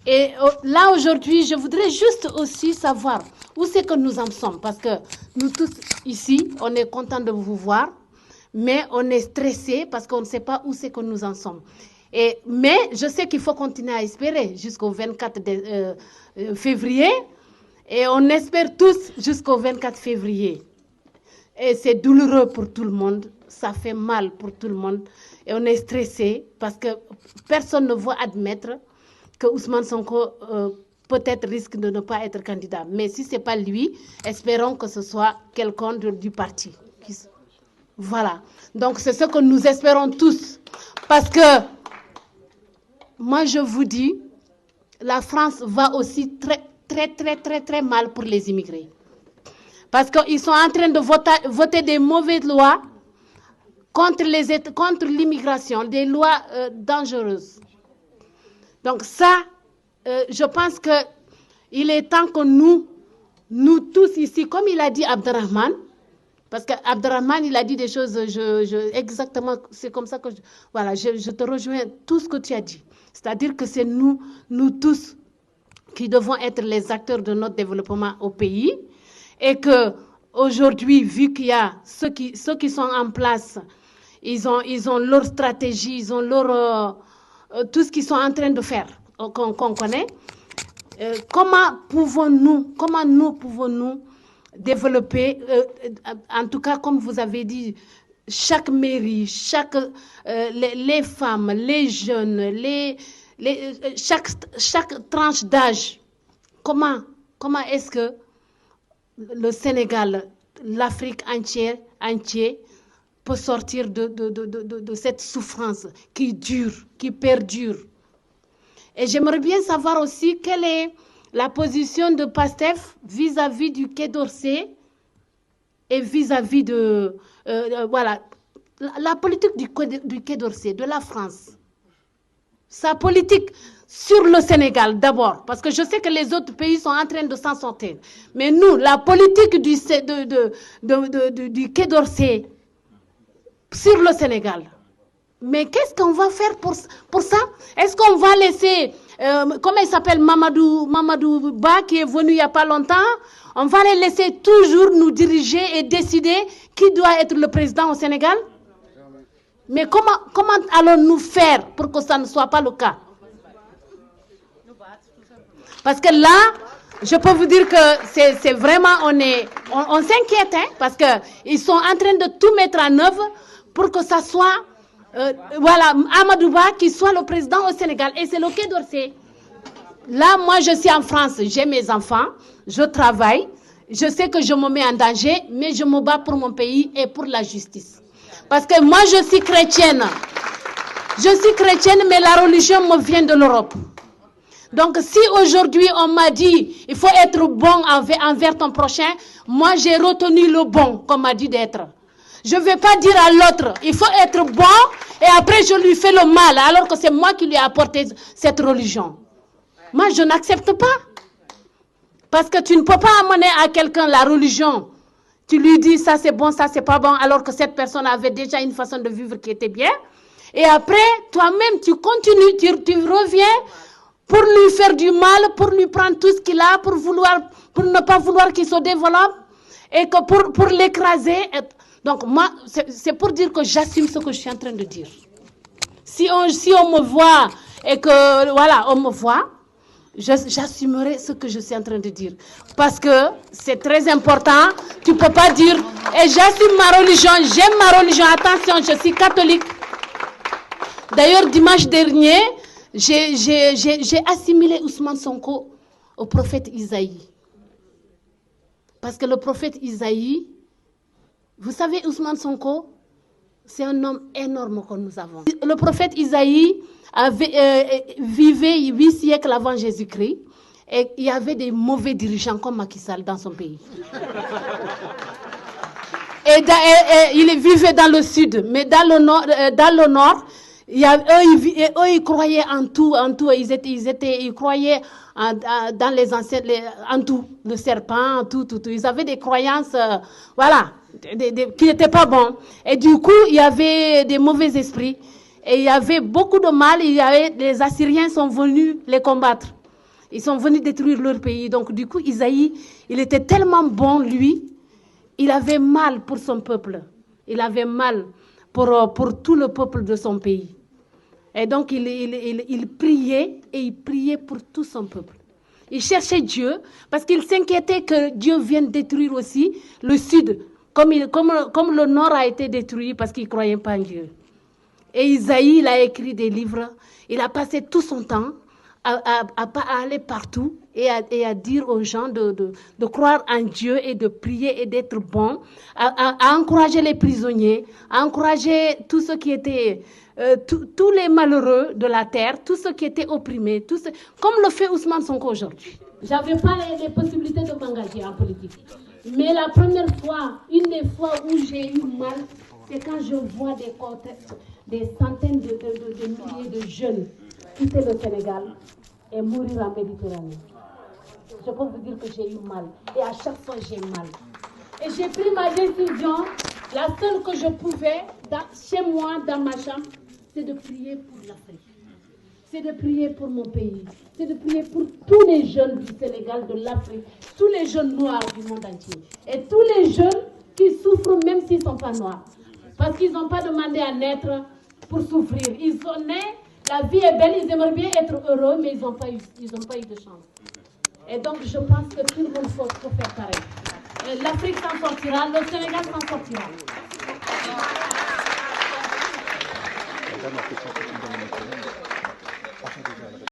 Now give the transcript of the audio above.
Et là, aujourd'hui, je voudrais juste aussi savoir où c'est que nous en sommes. Parce que nous tous, ici, on est contents de vous voir, mais on est stressés parce qu'on ne sait pas où c'est que nous en sommes. Mais je sais qu'il faut continuer à espérer jusqu'au 24 février. Et on espère tous jusqu'au 24 février. Et c'est douloureux pour tout le monde. Ça fait mal pour tout le monde. Et on est stressé parce que personne ne veut admettre que Ousmane Sonko peut-être risque de ne pas être candidat. Mais si ce n'est pas lui, espérons que ce soit quelqu'un du parti. Voilà. Donc c'est ce que nous espérons tous. Parce que moi je vous dis, la France va aussi très mal pour les immigrés. Parce qu'ils sont en train de voter des mauvaises lois contre l'immigration, des lois dangereuses. Donc ça, je pense qu'il est temps que nous tous ici, comme il a dit Abderrahmane, parce qu'Abderrahmane, il a dit des choses, exactement, c'est comme ça que je te rejoins tout ce que tu as dit. C'est-à-dire que c'est nous tous qui devons être les acteurs de notre développement au pays et qu'aujourd'hui, vu qu'il y a ceux qui sont en place, ils ont leur stratégie, ils ont leur... tout ce qu'ils sont en train de faire, qu'on connaît, comment nous pouvons-nous développer, en tout cas, comme vous avez dit, chaque mairie, les femmes, les jeunes, chaque tranche d'âge, comment est-ce que le Sénégal, l'Afrique entière peut sortir de cette souffrance qui dure, qui perdure. Et j'aimerais bien savoir aussi quelle est la position de PASTEF vis-à-vis du Quai d'Orsay et vis-à-vis de la politique du Quai d'Orsay, de la France. Sa politique sur le Sénégal d'abord, parce que je sais que les autres pays sont en train de s'en sortir. Mais nous, la politique du Quai d'Orsay sur le Sénégal. Mais qu'est-ce qu'on va faire pour ça? Est-ce qu'on va laisser, comment il s'appelle, Mamadou Ba, qui est venu il n'y a pas longtemps, on va les laisser toujours nous diriger et décider qui doit être le président au Sénégal? Mais comment allons-nous faire pour que ça ne soit pas le cas? Parce que là, je peux vous dire que c'est vraiment, on s'inquiète, hein, parce qu'ils sont en train de tout mettre en œuvre pour que ça soit, Amadou Ba qui soit le président au Sénégal. Et c'est le Quai d'Orsay. Là, moi, je suis en France, j'ai mes enfants, je travaille, je sais que je me mets en danger, mais je me bats pour mon pays et pour la justice. Parce que moi, je suis chrétienne. Mais la religion me vient de l'Europe. Donc, si aujourd'hui, on m'a dit, il faut être bon envers ton prochain, moi, j'ai retenu le bon qu'on m'a dit d'être. Je ne vais pas dire à l'autre, il faut être bon, et après, je lui fais le mal, alors que c'est moi qui lui ai apporté cette religion. Moi, je n'accepte pas. Parce que tu ne peux pas amener à quelqu'un la religion. Tu lui dis, ça c'est bon, ça c'est pas bon, alors que cette personne avait déjà une façon de vivre qui était bien. Et après, toi-même, tu continues, tu reviens pour lui faire du mal, pour lui prendre tout ce qu'il a, pour ne pas vouloir qu'il se développe, et que pour l'écraser. Donc moi, c'est pour dire que j'assume ce que je suis en train de dire. Si on me voit et que, voilà, on me voit, j'assumerai ce que je suis en train de dire. Parce que c'est très important. Tu ne peux pas dire, et j'assume ma religion, j'aime ma religion, attention, je suis catholique. D'ailleurs, dimanche dernier, j'ai assimilé Ousmane Sonko au prophète Isaïe. Parce que le prophète Isaïe, vous savez, Ousmane Sonko, c'est un homme énorme que nous avons. Le prophète Isaïe vivait 8 siècles avant Jésus-Christ et il y avait des mauvais dirigeants comme Macky Sall dans son pays. Et il vivait dans le sud, mais dans le nord, eux, ils croyaient en tout. Ils croyaient dans les ancêtres, en tout, le serpent, tout. Ils avaient des croyances, qui n'étaient pas bons. Et du coup, il y avait des mauvais esprits. Et il y avait beaucoup de mal. Les Assyriens sont venus les combattre. Ils sont venus détruire leur pays. Donc, du coup, Isaïe, il était tellement bon, lui. Il avait mal pour son peuple. Il avait mal pour tout le peuple de son pays. Et donc, il priait, et il priait pour tout son peuple. Il cherchait Dieu, parce qu'il s'inquiétait que Dieu vienne détruire aussi le sud, comme le nord a été détruit parce qu'il ne croyait pas en Dieu. Et Isaïe, il a écrit des livres. Il a passé tout son temps à aller partout et à dire aux gens de croire en Dieu et de prier et d'être bon, à encourager les prisonniers, à encourager tous ceux qui étaient, tous les malheureux de la terre, tous ceux qui étaient opprimés, comme le fait Ousmane Sonko aujourd'hui. Je n'avais pas les possibilités de m'engager en politique. Mais la première fois, une des fois où j'ai eu mal, c'est quand je vois des centaines de milliers de jeunes quitter le Sénégal et mourir en Méditerranée. Je peux vous dire que j'ai eu mal. Et à chaque fois, j'ai mal. Et j'ai pris ma décision, la seule que je pouvais, chez moi, dans ma chambre, c'est de prier pour l'Afrique. C'est de prier pour mon pays. C'est de prier pour tous les jeunes du Sénégal, de l'Afrique, tous les jeunes noirs du monde entier. Et tous les jeunes qui souffrent même s'ils ne sont pas noirs. Parce qu'ils n'ont pas demandé à naître pour souffrir. Ils sont nés, la vie est belle, ils aimeraient bien être heureux, mais ils n'ont pas eu de chance. Et donc je pense que tout le monde faut faire pareil. L'Afrique s'en sortira, le Sénégal s'en sortira.